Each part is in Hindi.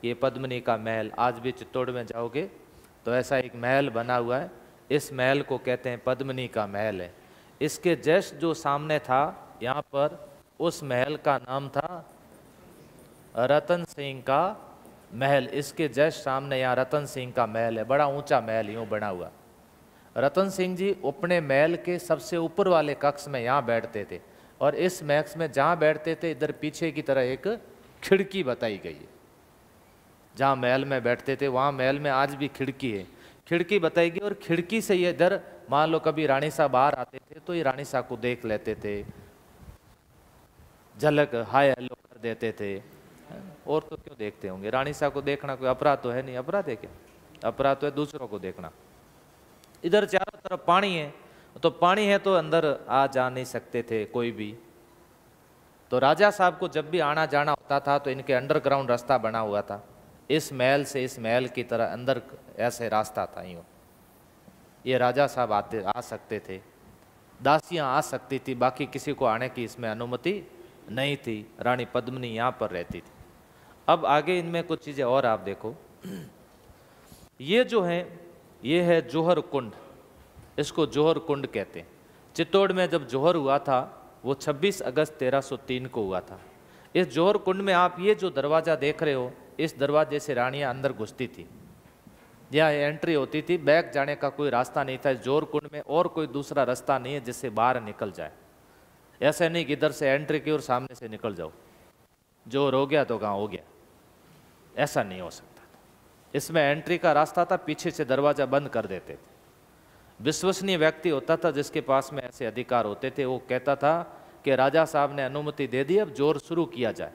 कि ये पद्मिनी का महल, आज भी चित्तौड़ में जाओगे तो ऐसा एक महल बना हुआ है, इस महल को कहते हैं पद्मिनी का महल है। इसके जस्ट जो सामने था यहाँ पर, उस महल का नाम था रतन सिंह का महल। इसके जस्ट सामने यहाँ रतन सिंह का महल है, बड़ा ऊंचा महल यूँ बना हुआ। रतन सिंह जी अपने महल के सबसे ऊपर वाले कक्ष में यहाँ बैठते थे, और इस मैक्स में जहाँ बैठते थे इधर पीछे की तरह एक खिड़की बताई गई है। जहाँ महल में बैठते थे वहाँ महल में आज भी खिड़की है, खिड़की बताई गई, और खिड़की से ये इधर मान लो कभी रानी साहब बाहर आते थे तो ये रानी साहब को देख लेते थे, झलक हाय हेलो कर देते थे। और तो क्यों देखते होंगे, रानी साहब को देखना कोई अपराध तो है नहीं, अपराध है क्या? अपराध तो है दूसरों को देखना। इधर चारों तरफ पानी है, तो पानी है तो अंदर आ जा नहीं सकते थे कोई भी। तो राजा साहब को जब भी आना जाना होता था तो इनके अंडरग्राउंड रास्ता बना हुआ था, इस महल से इस महल की तरह अंदर ऐसे रास्ता था यूँ। ये राजा साहब आ सकते थे, दासियाँ आ सकती थी, बाकी किसी को आने की इसमें अनुमति नहीं थी। रानी पद्मिनी यहाँ पर रहती थी। अब आगे इनमें कुछ चीज़ें और आप देखो, ये जो है ये है जौहर कुंड, इसको जौहर कुंड कहते हैं। चित्तौड़ में जब जौहर हुआ था वो 26 अगस्त 1303 को हुआ था। इस जौहर कुंड में आप ये जो दरवाज़ा देख रहे हो, इस दरवाजे से रानियाँ अंदर घुसती थी, यहाँ एंट्री होती थी, बैक जाने का कोई रास्ता नहीं था। इस जौहर कुंड में और कोई दूसरा रास्ता नहीं है जिससे बाहर निकल जाए। ऐसा नहीं कि इधर से एंट्री की और सामने से निकल जाओ, जौहर हो गया तो गाँव हो गया, ऐसा नहीं हो सकता। इसमें एंट्री का रास्ता था, पीछे से दरवाज़ा बंद कर देते थे। विश्वसनीय व्यक्ति होता था जिसके पास में ऐसे अधिकार होते थे, वो कहता था कि राजा साहब ने अनुमति दे दी, अब जौहर शुरू किया जाए।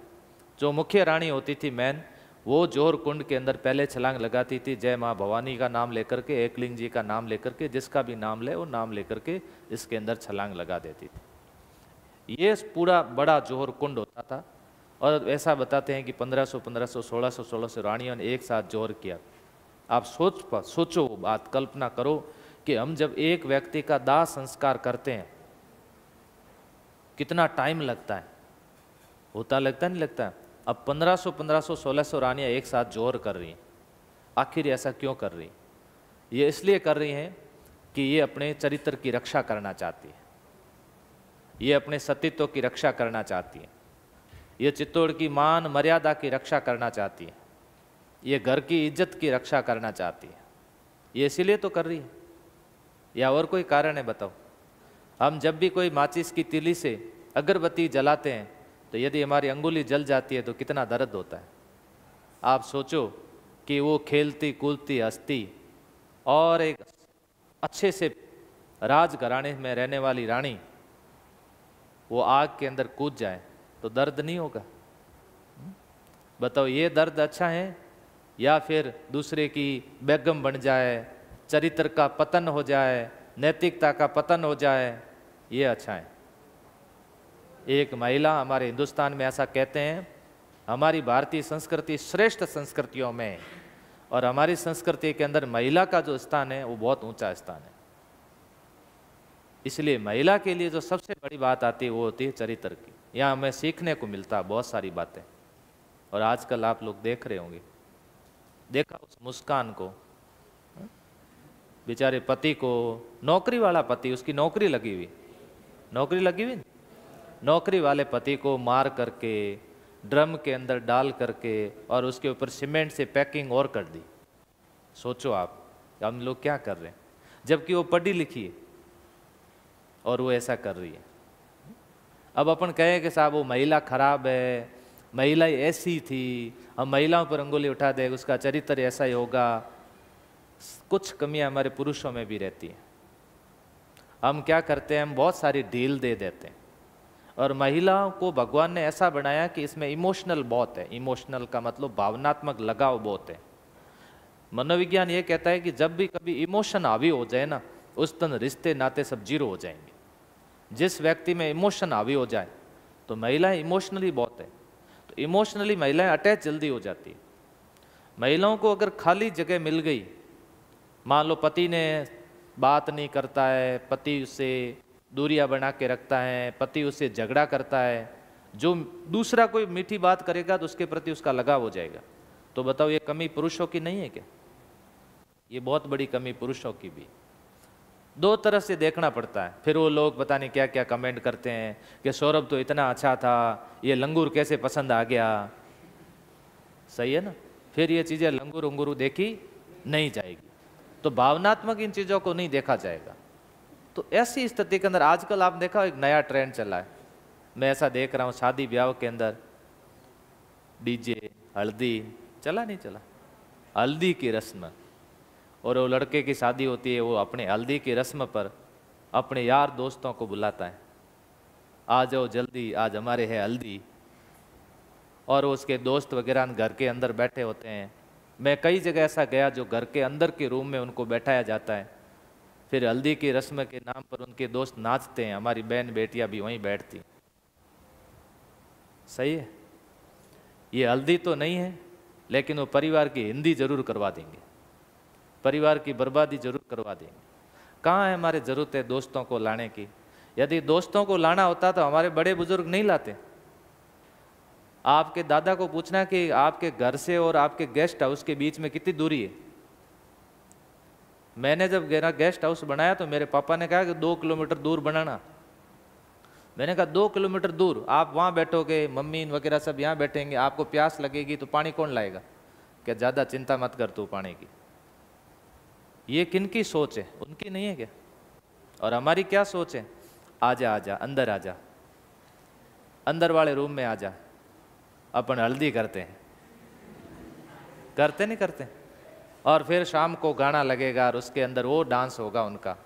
जो मुख्य रानी होती थी मैन, वो जौहर कुंड के अंदर पहले छलांग लगाती थी, जय माँ भवानी का नाम लेकर के, एकलिंग जी का नाम लेकर के, जिसका भी नाम ले वो नाम लेकर के इसके अंदर छलांग लगा देती थी। ये पूरा बड़ा जौहर कुंड होता था। और ऐसा बताते हैं कि 1500, 1600 रानियों ने एक साथ जौहर किया। आप सोचो वो बात, कल्पना करो कि हम जब एक व्यक्ति का दाह संस्कार करते हैं कितना टाइम लगता है, होता लगता नहीं लगता है? अब 1500, 1600 रानियाँ एक साथ जौहर कर रही हैं। आखिर ऐसा क्यों कर रही हैं? ये इसलिए कर रही हैं कि ये अपने चरित्र की रक्षा करना चाहती है, ये अपने सतीत्व की रक्षा करना चाहती है, ये चित्तौड़ की मान मर्यादा की रक्षा करना चाहती है, ये घर की इज्जत की रक्षा करना चाहती है। ये इसीलिए तो कर रही है, या और कोई कारण है बताओ? हम जब भी कोई माचिस की तीली से अगरबत्ती जलाते हैं तो यदि हमारी अंगुली जल जाती है तो कितना दर्द होता है। आप सोचो कि वो खेलती कूदती हंसती और एक अच्छे से राजघराने में रहने वाली रानी वो आग के अंदर कूद जाए तो दर्द नहीं होगा? बताओ, ये दर्द अच्छा है या फिर दूसरे की बेगम बन जाए, चरित्र का पतन हो जाए, नैतिकता का पतन हो जाए, ये अच्छा है? एक महिला, हमारे हिंदुस्तान में ऐसा कहते हैं, हमारी भारतीय संस्कृति श्रेष्ठ संस्कृतियों में, और हमारी संस्कृति के अंदर महिला का जो स्थान है वो बहुत ऊंचा स्थान है। इसलिए महिला के लिए जो सबसे बड़ी बात आती है वो होती है चरित्र की। यहाँ हमें सीखने को मिलता है बहुत सारी बातें। और आजकल आप लोग देख रहे होंगे, देखा उस मुस्कान को, बेचारे पति को, नौकरी वाला पति, उसकी नौकरी लगी हुई, नौकरी वाले पति को मार करके ड्रम के अंदर डाल करके और उसके ऊपर सीमेंट से पैकिंग और कर दी। सोचो आप, हम लोग क्या कर रहे हैं, जबकि वो पढ़ी लिखी है और वो ऐसा कर रही है। अब अपन कहें कि साहब वो महिला खराब है, महिला ऐसी थी, हम महिलाओं पर अंगुली उठा दे, उसका चरित्र ऐसा ही होगा। कुछ कमियां हमारे पुरुषों में भी रहती हैं। हम क्या करते हैं, हम बहुत सारी ढील दे देते हैं। और महिलाओं को भगवान ने ऐसा बनाया कि इसमें इमोशनल बहुत है। इमोशनल का मतलब भावनात्मक लगाव बहुत है। मनोविज्ञान ये कहता है कि जब भी कभी इमोशन हावी हो जाए ना, उस दिन रिश्ते नाते सब जीरो हो जाएंगे। जिस व्यक्ति में इमोशन हावी हो जाए तो महिलाएं इमोशनली बहुत है, तो इमोशनली महिलाएं अटैच जल्दी हो जाती है। महिलाओं को अगर खाली जगह मिल गई, मान लो पति ने बात नहीं करता है, पति उससे दूरियां बना के रखता है, पति उससे झगड़ा करता है, जो दूसरा कोई मीठी बात करेगा तो उसके प्रति उसका लगाव हो जाएगा। तो बताओ ये कमी पुरुषों की नहीं है क्या? ये बहुत बड़ी कमी पुरुषों की भी। दो तरफ से देखना पड़ता है। फिर वो लोग पता नहीं क्या क्या कमेंट करते हैं कि सौरभ तो इतना अच्छा था, ये लंगूर कैसे पसंद आ गया। सही है ना? फिर ये चीज़ें लंगूर उंगूरू देखी नहीं जाएगी, तो भावनात्मक इन चीज़ों को नहीं देखा जाएगा। तो ऐसी स्थिति के अंदर आजकल आप देखा एक नया ट्रेंड चला है, मैं ऐसा देख रहा हूँ शादी ब्याह के अंदर डीजे, हल्दी, चला नहीं चला, हल्दी की रस्म, और वो लड़के की शादी होती है, वो अपने हल्दी की रस्म पर अपने यार दोस्तों को बुलाता है, आ जाओ जल्दी आज हमारे है हल्दी। और उसके दोस्त वगैरह घर के अंदर बैठे होते हैं। मैं कई जगह ऐसा गया जो घर के अंदर के रूम में उनको बैठाया जाता है, फिर हल्दी की रस्म के नाम पर उनके दोस्त नाचते हैं, हमारी बहन बेटियां भी वहीं बैठती। सही है? ये हल्दी तो नहीं है, लेकिन वो परिवार की हिंदी जरूर करवा देंगे, परिवार की बर्बादी जरूर करवा देंगे। कहाँ है हमारे जरूरत है दोस्तों को लाने की? यदि दोस्तों को लाना होता तो हमारे बड़े बुजुर्ग नहीं लाते। आपके दादा को पूछना कि आपके घर से और आपके गेस्ट हाउस के बीच में कितनी दूरी है। मैंने जब मेरा गेस्ट हाउस बनाया तो मेरे पापा ने कहा कि 2 किलोमीटर दूर बनाना। मैंने कहा 2 किलोमीटर दूर आप वहाँ बैठोगे, मम्मी वगैरह सब यहाँ बैठेंगे, आपको प्यास लगेगी तो पानी कौन लाएगा? क्या ज़्यादा चिंता मत कर तू पानी की। ये किनकी सोच है? उनकी नहीं है क्या? और हमारी क्या सोच है? आजा आजा, अंदर आजा, अंदर वाले रूम में आजा, अपन हल्दी करते हैं, करते नहीं करते? और फिर शाम को गाना लगेगा और उसके अंदर वो डांस होगा उनका।